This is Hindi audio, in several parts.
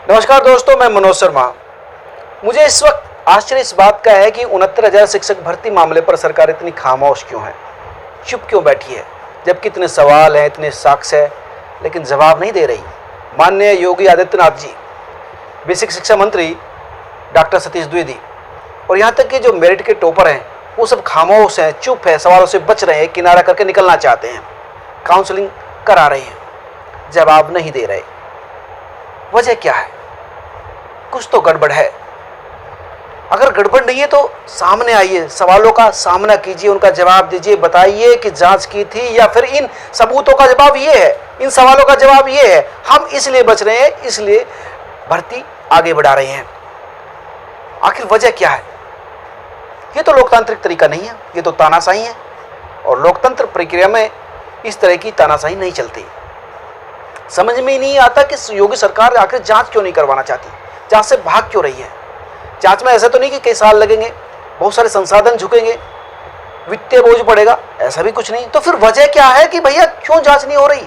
नमस्कार दोस्तों, मैं मनोज शर्मा। मुझे इस वक्त आश्चर्य इस बात का है कि 69,000 शिक्षक भर्ती मामले पर सरकार इतनी खामोश क्यों है, चुप क्यों बैठी है, जबकि इतने सवाल हैं, इतने साक्ष्य है, लेकिन जवाब नहीं दे रही। माननीय योगी आदित्यनाथ जी, बेसिक शिक्षा मंत्री डॉक्टर सतीश द्विवेदी और यहाँ तक कि जो मेरिट के टॉपर हैं वो सब खामोश हैं, चुप है, सवालों से बच रहे हैं, किनारा करके निकलना चाहते हैं, काउंसलिंग करा रहे हैं, जवाब नहीं दे रहे। वजह क्या है? कुछ तो गड़बड़ है। अगर गड़बड़ नहीं है तो सामने आइए, सवालों का सामना कीजिए, उनका जवाब दीजिए, बताइए कि जांच की थी या फिर इन सबूतों का जवाब ये है, इन सवालों का जवाब ये है। हम इसलिए बच रहे हैं, इसलिए भर्ती आगे बढ़ा रहे हैं। आखिर वजह क्या है? ये तो लोकतांत्रिक तरीका नहीं है, ये तो तानाशाही है और लोकतंत्र प्रक्रिया में इस तरह की तानाशाही नहीं चलती। समझ में ही नहीं आता कि योगी सरकार आखिर जांच क्यों नहीं करवाना चाहती, जांच से भाग क्यों रही है। जांच में ऐसा तो नहीं कि कई साल लगेंगे, बहुत सारे संसाधन झुकेंगे, वित्तीय बोझ पड़ेगा, ऐसा भी कुछ नहीं। तो फिर वजह क्या है कि भैया क्यों जांच नहीं हो रही?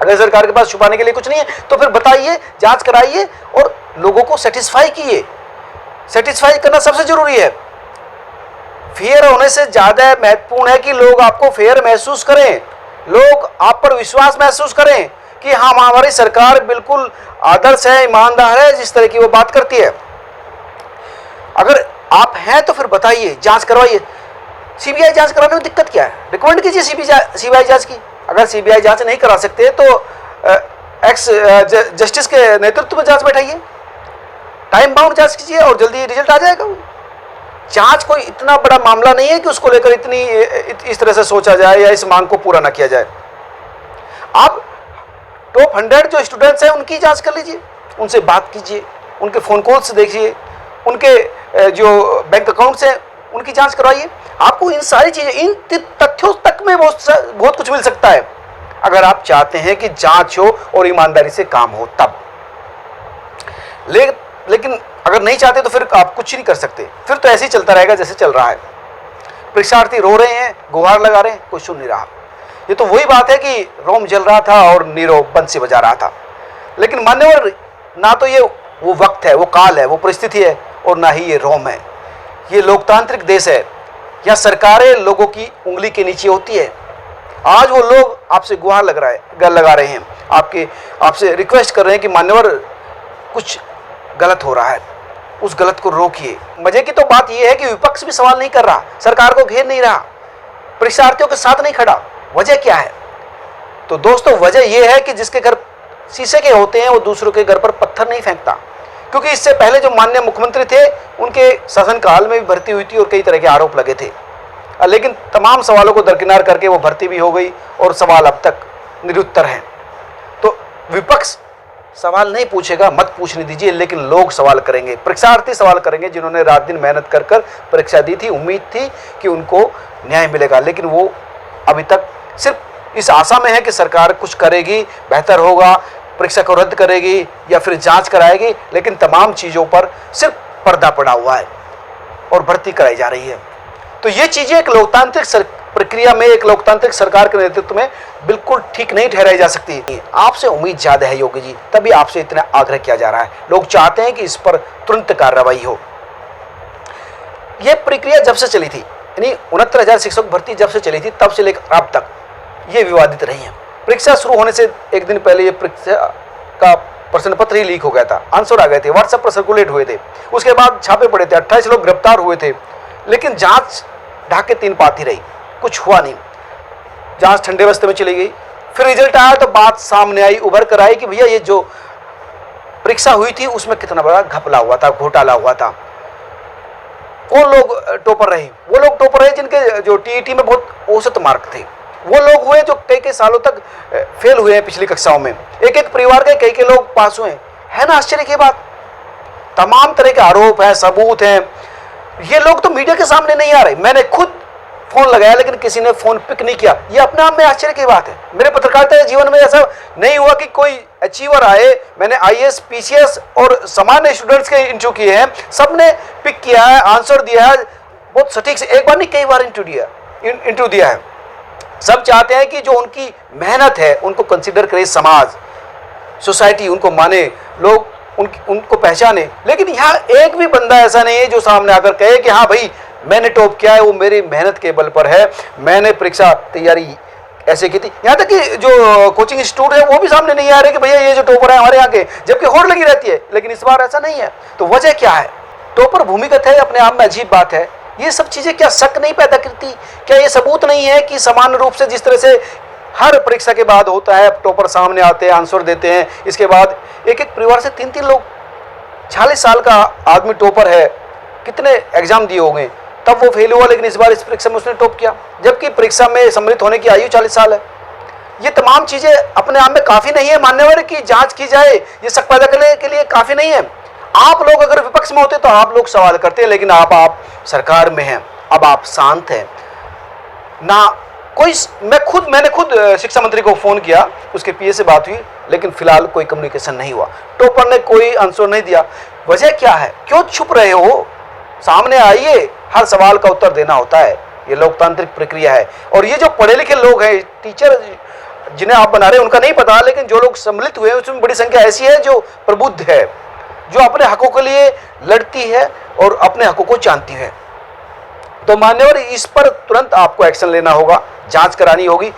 अगर सरकार के पास छुपाने के लिए कुछ नहीं है तो फिर बताइए, जांच कराइए और लोगों को सेटिस्फाई कीजिए। सेटिस्फाई करना सबसे जरूरी है। फेयर होने से ज्यादा महत्वपूर्ण है कि लोग आपको फेयर महसूस करें, लोग आप पर विश्वास महसूस करें कि हाँ, हमारी सरकार बिल्कुल आदर्श है, ईमानदार है, जिस तरह की वो बात करती है। अगर आप हैं तो फिर बताइए, जांच करवाइए। सीबीआई जांच कराने में दिक्कत क्या है? रिकमेंड कीजिए सीबीआई जांच की। अगर सीबीआई जांच नहीं करा सकते तो एक्स जस्टिस के नेतृत्व में जांच बैठाइए, टाइम बाउंड जांच कीजिए और जल्दी रिजल्ट आ जाएगा। जांच कोई इतना बड़ा मामला नहीं है कि उसको लेकर इतनी इस तरह से सोचा जाए या इस मांग को पूरा ना किया जाए। आप टॉप 100 जो स्टूडेंट्स हैं उनकी जांच कर लीजिए, उनसे बात कीजिए, उनके फोन कॉल्स देखिए, उनके जो बैंक अकाउंट्स हैं उनकी जांच करवाइए। आपको इन सारी चीजें, इन तथ्यों तक में बहुत कुछ मिल सकता है अगर आप चाहते हैं कि जांच हो और ईमानदारी से काम हो तब। लेकिन अगर नहीं चाहते तो फिर आप कुछ नहीं कर सकते, फिर तो ऐसे ही चलता रहेगा जैसे चल रहा है। परीक्षार्थी रो रहे हैं, गुहार लगा रहे हैं, कोई सुन नहीं रहा। ये तो वही बात है कि रोम जल रहा था और नीरो बंसी बजा रहा था। लेकिन मान्यवर, ना तो ये वो वक्त है, वो काल है, वो परिस्थिति है, और ना ही ये रोम है। ये लोकतांत्रिक देश है, यहाँ सरकारें लोगों की उंगली के नीचे होती है। आज वो लोग आपसे गुहार लगा रहे हैं, आपसे रिक्वेस्ट कर रहे हैं कि मान्यवर कुछ गलत हो रहा है, उस गलत को रोकिए। मजे की तो बात यह है कि विपक्ष भी सवाल नहीं कर रहा, सरकार को घेर नहीं रहा, परीक्षार्थियों के साथ नहीं खड़ा। वजह क्या है? तो दोस्तों, वजह यह है कि जिसके घर शीशे के होते हैं वो दूसरों के घर पर पत्थर नहीं फेंकता। क्योंकि इससे पहले जो माननीय मुख्यमंत्री थे उनके शासनकाल में भी भर्ती हुई थी और कई तरह के आरोप लगे थे, लेकिन तमाम सवालों को दरकिनार करके वो भर्ती भी हो गई और सवाल अब तक निरुत्तर हैं। तो विपक्ष सवाल नहीं पूछेगा, मत पूछने दीजिए, लेकिन लोग सवाल करेंगे, परीक्षार्थी सवाल करेंगे, जिन्होंने रात दिन मेहनत कर परीक्षा दी थी। उम्मीद थी कि उनको न्याय मिलेगा, लेकिन वो अभी तक सिर्फ इस आशा में है कि सरकार कुछ करेगी, बेहतर होगा, परीक्षा को रद्द करेगी या फिर जांच कराएगी, लेकिन तमाम चीज़ों पर सिर्फ पर्दा पड़ा हुआ है और भर्ती कराई जा रही है। तो ये चीज़ें एक लोकतांत्रिक प्रक्रिया में, एक लोकतांत्रिक सरकार के नेतृत्व में बिल्कुल ठीक नहीं ठहराई जा सकती। आपसे उम्मीद ज़्यादा है योगी जी, तभी आपसे इतना आग्रह किया जा रहा है। लोग चाहते हैं कि इस पर तुरंत कार्रवाई हो। यह प्रक्रिया जब से चली थी, यानी 69,000 शिक्षक भर्ती जब से चली थी, तब से लेकर अब तक ये विवादित रही है। परीक्षा शुरू होने से एक दिन पहले ये परीक्षा का प्रश्न पत्र ही लीक हो गया था, आंसर आ गए थे, व्हाट्सएप पर सर्कुलेट हुए थे, उसके बाद छापे पड़े थे, 28 लोग गिरफ्तार हुए थे, लेकिन जांच ढाके तीन पाती रही, कुछ हुआ नहीं। जांच ठंडे बस्ते में चली गई। फिर रिजल्ट आया तो बात सामने आई, उभर कर आई कि भैया ये जो परीक्षा हुई थी उसमें कितना बड़ा घपला हुआ था, घोटाला हुआ था। कौन लोग टॉपर रहे? वो लोग टॉपर रहे जिनके जो टीईटी में बहुत औसत मार्क थे। वो लोग हुए जो कई सालों तक फेल हुए हैं पिछली कक्षाओं में। एक एक परिवार के कई लोग पास हुए हैं ना। आश्चर्य की बात, तमाम तरह के आरोप हैं, सबूत हैं। ये लोग तो मीडिया के सामने नहीं आ रहे। मैंने खुद फोन लगाया लेकिन किसी ने फोन पिक नहीं किया। ये अपने आप में आश्चर्य की बात है। मेरे पत्रकारिता जीवन में ऐसा नहीं हुआ कि कोई अचीवर आए। मैंने आईएएस, पीसीएस और सामान्य स्टूडेंट्स के इंटरव्यू किए हैं, सबने पिक किया है, आंसर दिया है बहुत सटीक से। एक बार नहीं, कई बार इंटरव्यू दिया है। सब चाहते हैं कि जो उनकी मेहनत है उनको कंसिडर करे समाज, सोसाइटी उनको माने, लोग उनको पहचाने। लेकिन यहाँ एक भी बंदा ऐसा नहीं है जो सामने आकर कहे कि हाँ भाई मैंने टॉप किया है, वो मेरी मेहनत के बल पर है, मैंने परीक्षा तैयारी ऐसे की थी। यहाँ तक कि जो कोचिंग इंस्टीट्यूट है वो भी सामने नहीं आ रहे कि भैया ये जो टॉपर है हमारे यहाँ के, जबकि होड़ लगी रहती है। लेकिन इस बार ऐसा नहीं है। तो वजह क्या है? टॉपर भूमिगत है, अपने आप में अजीब बात है। ये सब चीज़ें क्या शक नहीं पैदा करती? क्या ये सबूत नहीं है कि समान रूप से जिस तरह से हर परीक्षा के बाद होता है, टॉपर सामने आते हैं, आंसर देते हैं, इसके बाद एक एक परिवार से 3-3 लोग, 40 साल का आदमी टॉपर है, कितने एग्जाम दिए होंगे, तब वो फेल हुआ, लेकिन इस बार इस परीक्षा में उसने टॉप किया, जबकि परीक्षा में सम्मिलित होने की आयु 40 साल है। ये तमाम चीज़ें अपने आप में काफ़ी नहीं है मान्यवर की जांच की जाए, ये शक पैदा करने के लिए काफ़ी नहीं है। आप लोग अगर विपक्ष में होते तो आप लोग सवाल करते हैं, लेकिन आप सरकार में हैं, अब आप शांत हैं ना। कोई मैंने खुद शिक्षा मंत्री को फ़ोन किया, उसके पीए से बात हुई, लेकिन फिलहाल कोई कम्युनिकेशन नहीं हुआ। टॉपर ने कोई आंसर नहीं दिया। वजह क्या है? क्यों छुप रहे हो? सामने आइए, हर सवाल का उत्तर देना होता है, ये लोकतांत्रिक प्रक्रिया है। और ये जो पढ़े लिखे लोग हैं, टीचर जिन्हें आप बना रहे हैं उनका नहीं पता, लेकिन जो लोग सम्मिलित हुए हैं उसमें बड़ी संख्या ऐसी है जो प्रबुद्ध है, जो अपने हकों के लिए लड़ती है और अपने हकों को जानती है। तो मान्यवर इस पर तुरंत आपको एक्शन लेना होगा, जांच करानी होगी।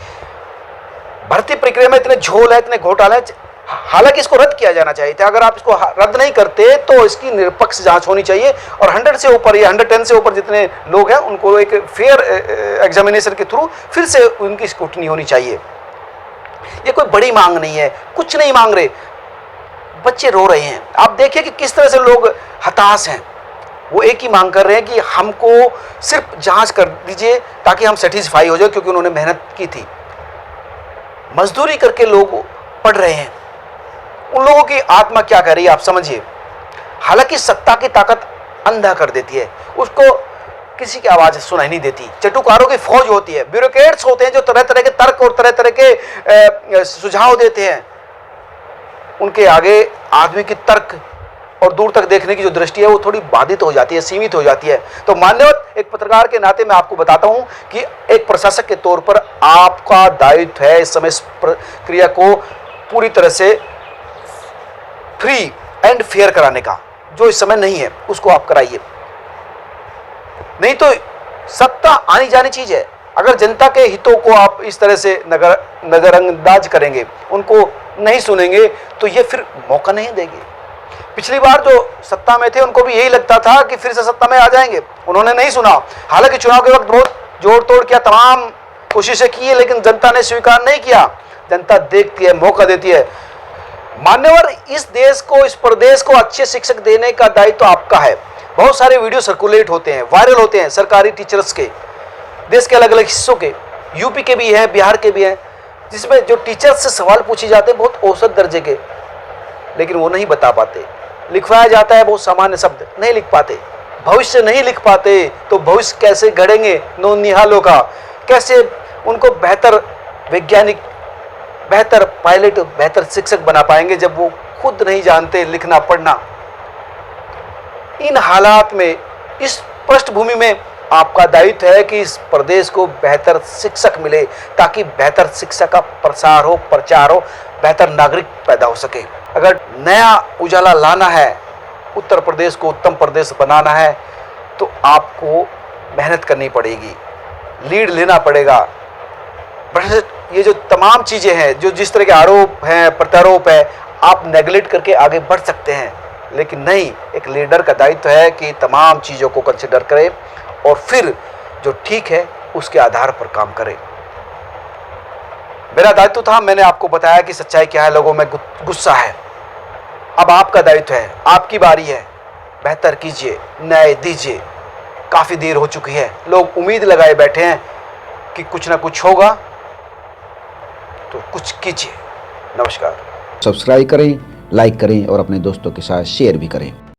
भर्ती प्रक्रिया में इतने झोल है, इतने घोटाले, हालांकि इसको रद्द किया जाना चाहिए था। अगर आप इसको रद्द नहीं करते तो इसकी निरपेक्ष जांच होनी चाहिए और 100 से ऊपर या 110 से ऊपर जितने लोग हैं उनको एक फेयर एग्जामिनेशन के थ्रू फिर से उनकी स्क्रूटनी होनी चाहिए। ये कोई बड़ी मांग नहीं है, कुछ नहीं मांग रहे, बच्चे रो रहे हैं। आप देखिए कि किस तरह से लोग हताश हैं। वो एक ही मांग कर रहे हैं कि हमको सिर्फ जांच कर दीजिए ताकि हम सेटिस्फाई हो जाए, क्योंकि उन्होंने मेहनत की थी। मजदूरी करके लोग पढ़ रहे हैं, उन लोगों की आत्मा क्या कर रही है आप समझिए। हालांकि सत्ता की ताकत अंधा कर देती है, उसको किसी की आवाज़ सुनाई नहीं देती। चटुकारों की फौज होती है, ब्यूरोक्रेट्स होते हैं जो तरह तरह के तर्क और तरह तरह के सुझाव देते हैं। उनके आगे आदमी की तर्क और दूर तक देखने की जो दृष्टि है वो थोड़ी बाधित हो जाती है, सीमित हो जाती है। तो मान्यवर एक पत्रकार के नाते मैं आपको बताता हूं कि एक प्रशासक के तौर पर आपका दायित्व है इस समय इस प्रक्रिया को पूरी तरह से फ्री एंड फेयर कराने का, जो इस समय नहीं है उसको आप कराइए। नहीं तो सत्ता आनी जानी चीज है। अगर जनता के हितों को आप इस तरह से नजरअंदाज करेंगे, उनको नहीं सुनेंगे, तो ये फिर मौका नहीं देगी। पिछली बार जो सत्ता में थे उनको भी यही लगता था कि फिर से सत्ता में आ जाएंगे, उन्होंने नहीं सुना। हालांकि चुनाव के वक्त बहुत जोड़ तोड़ किया, तमाम कोशिशें की है, लेकिन जनता ने स्वीकार नहीं किया। जनता देखती है, मौका देती है। मान्यवर इस देश को, इस प्रदेश को अच्छे शिक्षक देने का दायित्व तो आपका है। बहुत सारे वीडियो सर्कुलेट होते हैं, वायरल होते हैं, सरकारी टीचर्स के, देश के अलग अलग हिस्सों के, यूपी के भी हैं, बिहार के भी हैं, जिसमें जो टीचर्स से सवाल पूछे जाते हैं बहुत औसत दर्जे के, लेकिन वो नहीं बता पाते। लिखवाया जाता है बहुत सामान्य शब्द, नहीं लिख पाते। भविष्य नहीं लिख पाते तो भविष्य कैसे गढ़ेंगे नौनिहालों का? कैसे उनको बेहतर वैज्ञानिक, बेहतर पायलट, बेहतर शिक्षक बना पाएंगे जब वो खुद नहीं जानते लिखना पढ़ना? इन हालात में, इस पृष्ठभूमि में आपका दायित्व है कि इस प्रदेश को बेहतर शिक्षक मिले, ताकि बेहतर शिक्षा का प्रसार हो, प्रचार हो, बेहतर नागरिक पैदा हो सके। अगर नया उजाला लाना है, उत्तर प्रदेश को उत्तम प्रदेश बनाना है, तो आपको मेहनत करनी पड़ेगी, लीड लेना पड़ेगा। ये जो तमाम चीज़ें हैं, जो जिस तरह के आरोप हैं, प्रत्यारोप है, आप नेगलेक्ट करके आगे बढ़ सकते हैं, लेकिन नहीं, एक लीडर का दायित्व है कि तमाम चीज़ों को कंसिडर करे और फिर जो ठीक है उसके आधार पर काम करे। मेरा दायित्व था, मैंने आपको बताया कि सच्चाई क्या है, लोगों में गुस्सा है। अब आपका दायित्व है, आपकी बारी है, बेहतर कीजिए, न्याय दीजिए। काफ़ी देर हो चुकी है, लोग उम्मीद लगाए बैठे हैं कि कुछ ना कुछ होगा, तो कुछ कीजिए। नमस्कार। सब्सक्राइब करें, लाइक करें और अपने दोस्तों के साथ शेयर भी करें।